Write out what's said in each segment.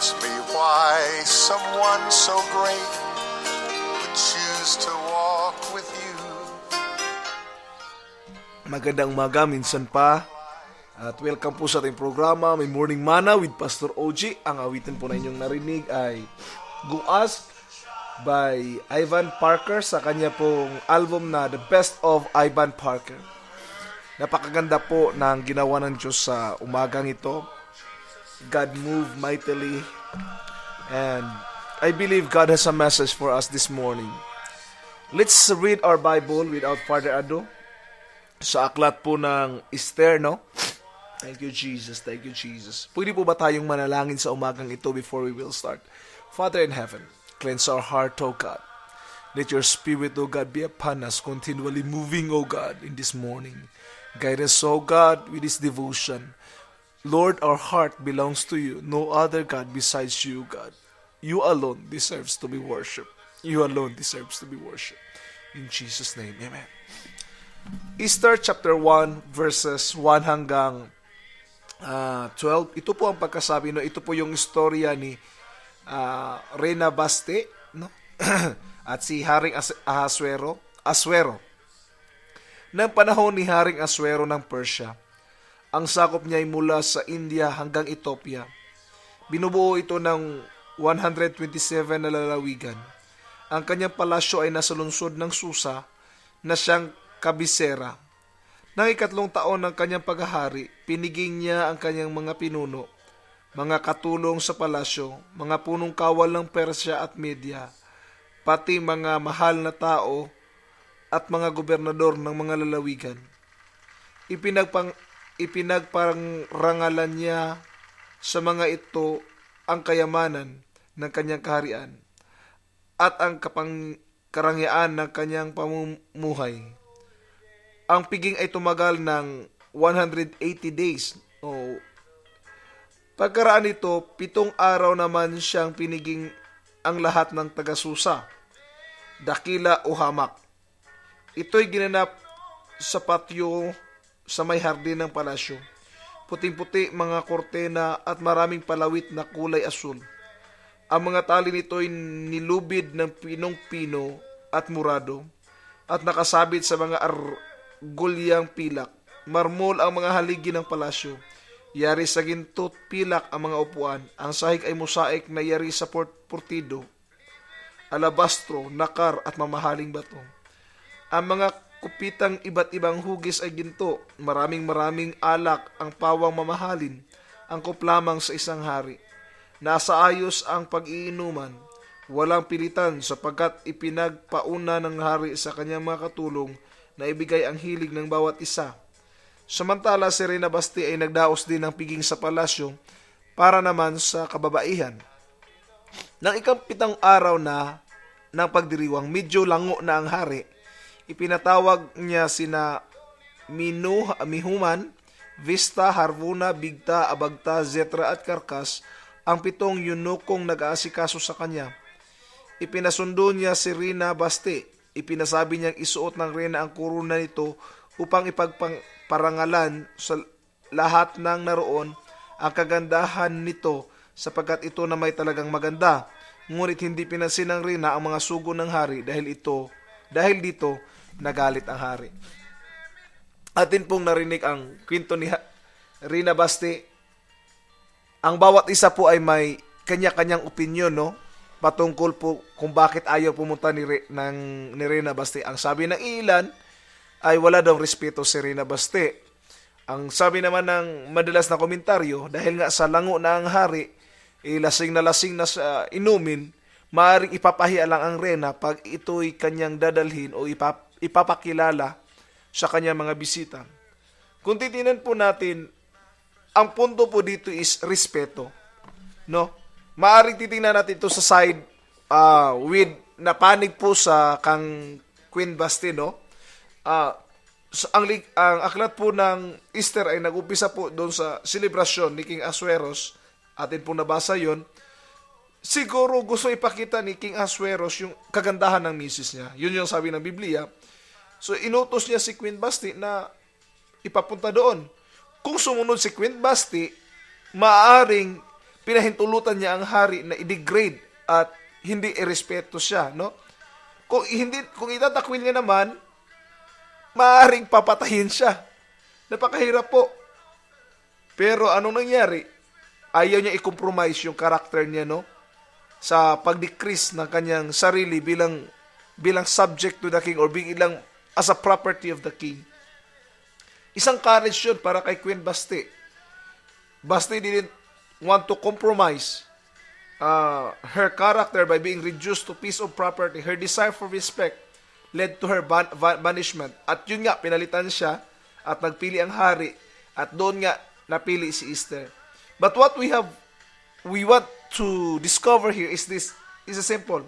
ask me why someone so great would choose to walk with you. Magandang umaga, minsan pa. At welcome po sa ating programa, May Morning Mana with Pastor OG. Ang awitin po na inyong narinig ay Go Ask by Ivan Parker sa kanya pong album na The Best of Ivan Parker. Napakaganda po ng ginawa ng Diyos sa umagang ito. God moved mightily, and I believe God has a message for us this morning. Let's read our Bible without further ado. Sa aklat po ng Esther, no? Thank you, Jesus. Thank you, Jesus. Pwede po ba tayong manalangin sa umagang ito before we will start? Father in heaven, cleanse our heart, O God. Let your Spirit, O God, be upon us, continually moving, O God, in this morning. Guide us, O God, with this devotion. Lord, our heart belongs to you. No other God besides you, God. You alone deserves to be worshipped. You alone deserves to be worshipped. In Jesus' name, amen. Esther chapter 1 verses 1 hanggang 12. Ito po ang pagkasabi, no? Ito po yung istorya ni Reyna Baste, no? At si Haring Aswero. Nang panahon ni Haring Aswero ng Persia, ang sakop niya ay mula sa India hanggang Ethiopia. Binubuo ito ng 127 na lalawigan. Ang kanyang palasyo ay nasa lungsod ng Susa na siyang kabisera. Nang ikatlong taon ng kanyang paghahari, piniging niya ang kanyang mga pinuno, mga katulong sa palasyo, mga punong kawal ng Persya at Media, pati mga mahal na tao at mga gobernador ng mga lalawigan. Ipinagparangalan niya sa mga ito ang kayamanan ng kanyang kaharian at ang karangyaan ng kanyang pamumuhay. Ang piging ay tumagal ng 180 days. Pagkaraan nito, 7 araw naman siyang piniging ang lahat ng taga-Susa, dakila o hamak. Ito'y ginanap sa patio sa may hardin ng palasyo. Puting-puti mga kortena at maraming palawit na kulay asul. Ang mga tali nito'y nilubid ng pinong-pino at murado at nakasabit sa mga gulyang pilak. Marmol ang mga haligi ng palasyo. Yari sa ginto pilak ang mga upuan. Ang sahig ay mosaik na yari sa portido, alabastro, nakar at mamahaling bato. Ang mga kupitang iba't ibang hugis ay ginto. Maraming alak ang pawang mamahalin. Angkop lamang sa isang hari. Nasa ayos ang pag-iinuman. Walang pilitan sapagkat ipinagpauna ng hari sa kanyang mga katulong na ibigay ang hilig ng bawat isa. Samantala si Reyna Baste ay nagdaos din ng piging sa palasyo para naman sa kababaihan. Nang 7 araw na ng pagdiriwang, medyo lango na ang hari, ipinatawag niya sina Mihuman, Vista, Harvuna, Bigta, Abagta, Zetra at Karkas, ang 7 yunukong nag-aasikaso sa kanya. Ipinasundo niya si Reyna Baste. Ipinasabi niyang isuot ng reyna ang kuruna nito upang ipagparangalan sa lahat ng naroon ang kagandahan nito sapagkat ito na may talagang maganda. Ngunit hindi pinansin ng reyna ang mga sugo ng hari dahil dito nagalit ang hari. Atin pong narinig ang kwento ni Reyna Baste. Ang bawat isa po ay may kanya-kanyang opinyon, no? Patungkol po kung bakit ayaw pumunta ni Reyna Baste. Ang sabi ng ilan ay wala daw respeto si Reyna Baste. Ang sabi naman ng madalas na komentaryo, dahil nga sa lango na ang hari, lasing na sa inumin, maaaring ipapahiya lang ang reyna pag ito'y kanyang dadalhin o ipapakilala sa kanyang mga bisita. Kung titinan po natin, ang punto po dito is respeto. No? Maaring titingnan natin ito sa side with napanig po sa kang Queen Baste, no? Ang aklat po ng Esther ay nag-umpisa po doon sa selebrasyon ni King Ahasuerus. Atin po nabasa yon. Siguro gusto ipakita ni King Ahasuerus yung kagandahan ng misis niya. Yun yung sabi ng Biblia. So inutos niya si Queen Baste na ipapunta doon. Kung sumunod si Queen Baste, maaaring pinahintulutan niya ang hari na i-degrade at hindi irespeto siya, no? Kung itatakwil niya naman, maaaring papatayin siya. Napakahirap po. Pero anong nangyari? Ayaw niya i-compromise yung karakter niya, no? Sa pag-decrease ng kanyang sarili bilang subject to the king or bilang as a property of the king. Isang courage yun para kay Queen Basti. Basti didn't want to compromise her character by being reduced to piece of property. Her desire for respect led to her banishment. At yun nga, pinalitan siya at nagpili ang hari at doon nga napili si Esther. But what we want to discover here is simple.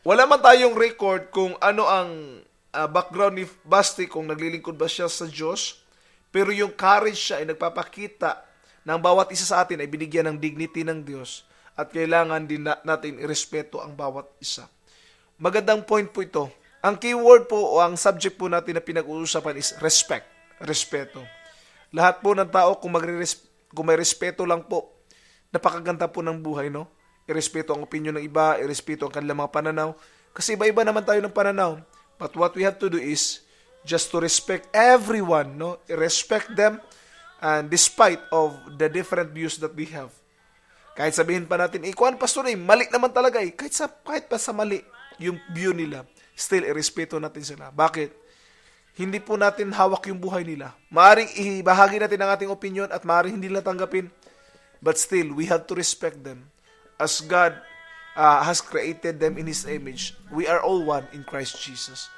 Wala man tayong record kung ano ang background ni Basti, kung naglilingkod ba siya sa Diyos, pero yung courage siya ay nagpapakita ng bawat isa sa atin ay binigyan ng dignity ng Diyos at kailangan din natin irespeto ang bawat isa. Magandang point po ito. Ang keyword po o ang subject po natin na pinag-uusapan is respect. Respeto. Lahat po ng tao kung may respeto lang po, napakaganda po ng buhay, no? Irespeto ang opinion ng iba, irespeto ang kanilang mga pananaw. Kasi iba-iba naman tayo ng pananaw. But what we have to do is just to respect everyone, no? I-respect them and despite of the different views that we have. Kahit sabihin pa natin, kuan pastor, mali naman talaga . Kahit pa sa mali yung view nila, still irespeto natin sila. Bakit? Hindi po natin hawak yung buhay nila. Maaring ibahagi natin ang ating opinion at maaring hindi nila tanggapin. But still, we have to respect them. As God has created them in His image, we are all one in Christ Jesus.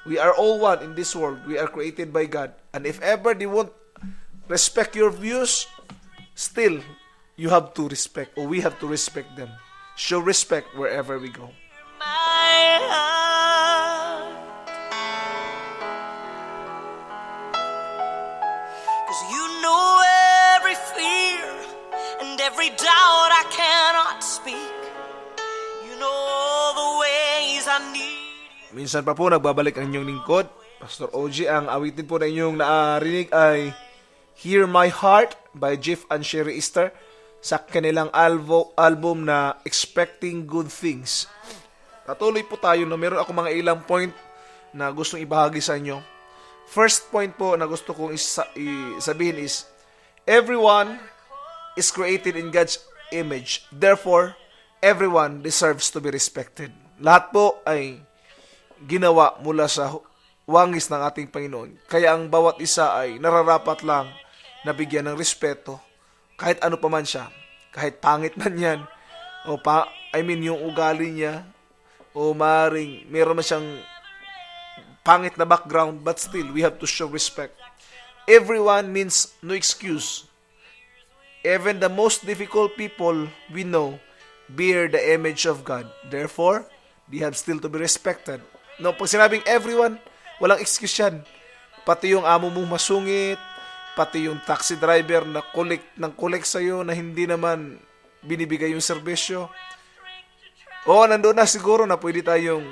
We are all one in this world. We are created by God. And if ever they won't respect your views, still, you have to respect, or we have to respect them. Show respect wherever we go. My heart, 'cause you know every fear and every doubt I cannot speak. You know all the ways I need. Minsan pa po nagbabalik ang inyong lingkod, Pastor OG. Ang awitin po na inyong naarinig ay Hear My Heart by Jeff and Sherry Easter sa kanilang album na Expecting Good Things. Patuloy po tayo, no? Meron ako mga ilang point na gustong ibahagi sa inyo. First point po na gusto kong sabihin is, everyone is created in God's image. Therefore, everyone deserves to be respected. Lahat po ay ginawa mula sa wangis ng ating Panginoon. Kaya ang bawat isa ay nararapat lang na bigyan ng respeto kahit ano pa man siya. Kahit pangit man yan. Yung ugali niya. O maring meron man siyang pangit na background, but still, we have to show respect. Everyone means no excuse. Even the most difficult people we know bear the image of God. Therefore, they have still to be respected. No, pag sinabing everyone, walang excuse yan. Pati yung amo mong masungit, pati yung taxi driver na collect sa'yo na hindi naman binibigay yung serbisyo. Nandun na siguro na pwede tayong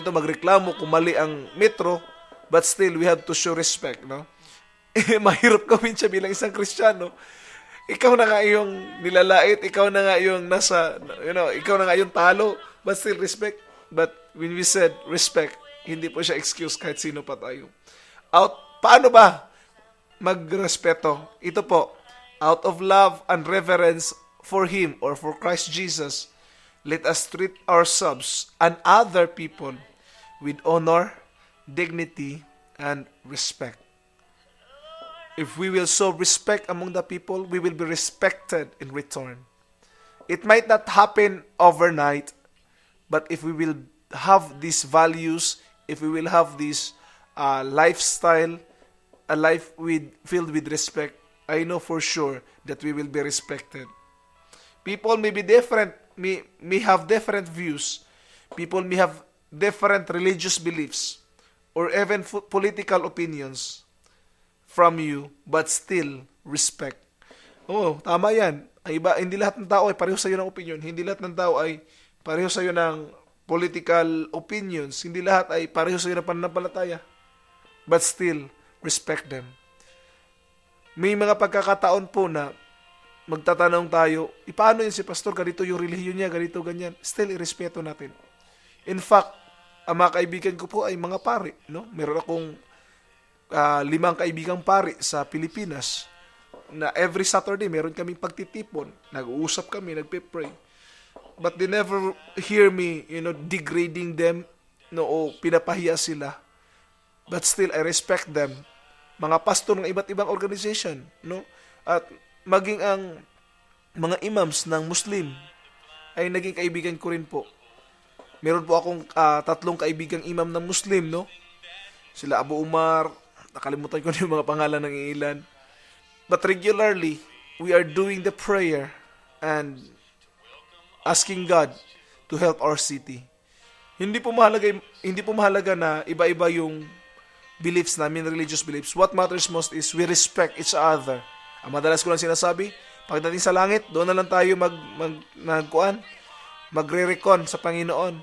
magreklamo kung mali ang metro, but still we have to show respect, no? Mahirap gawin siya bilang isang Kristiyano. Ikaw na nga yung nilalait, ikaw na nga yung ikaw na nga yung talo, but still respect. But when we said respect, hindi po siya excuse kahit sino pa tayo. Paano ba magrespeto? Ito po, out of love and reverence for Him or for Christ Jesus, let us treat ourselves and other people with honor, dignity, and respect. If we will show respect among the people, we will be respected in return. It might not happen overnight, but if we will have these values, if we will have this lifestyle, a life filled with respect, I know for sure that we will be respected. People may be different, may have different views. People may have different religious beliefs or even political opinions from you, but still respect. Tama yan. Hindi lahat ng tao ay pareho sa iyo ng opinion. Hindi lahat ng tao ay pareho sa iyo ng political opinions. Hindi lahat ay pareho sa iyo ng pananampalataya. But still, respect them. May mga pagkakataon po na magtatanong tayo, paano yun si pastor, ganito yung relihiyon niya, ganito, ganyan. Still, irespeto natin. In fact, ang mga kaibigan ko po ay mga pari. No? Meron akong 5 kaibigang pari sa Pilipinas na every Saturday meron kaming pagtitipon. Nag-uusap kami, nagpe-pray. But they never hear me, degrading them, no, o pinapahiya sila. But still, I respect them. Mga pastor ng iba't ibang organization, no? At maging ang mga imams ng Muslim ay naging kaibigan ko rin po. Meron po akong 3 kaibigang imam ng Muslim, no? Sila Abu Umar, nakalimutan ko na yung mga pangalan ng ilan. But regularly, we are doing the prayer and asking God to help our city. Hindi po mahalaga na iba-iba yung beliefs namin, religious beliefs. What matters most is we respect each other. Ang madalas ko lang sinasabi, pagdating sa langit, doon na lang tayo magre-recon sa Panginoon.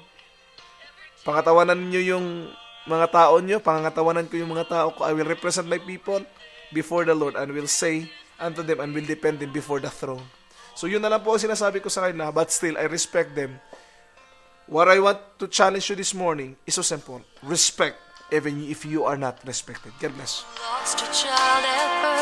Pangatawanan niyo yung mga tao niyo, pangatawanan ko yung mga tao ko. I will represent my people before the Lord and will say unto them and will defend them before the throne. So yun na lang po ang sinasabi ko sa kanila, but still, I respect them. What I want to challenge you this morning is so simple. Respect, even if you are not respected. God bless. Lost a child at birth.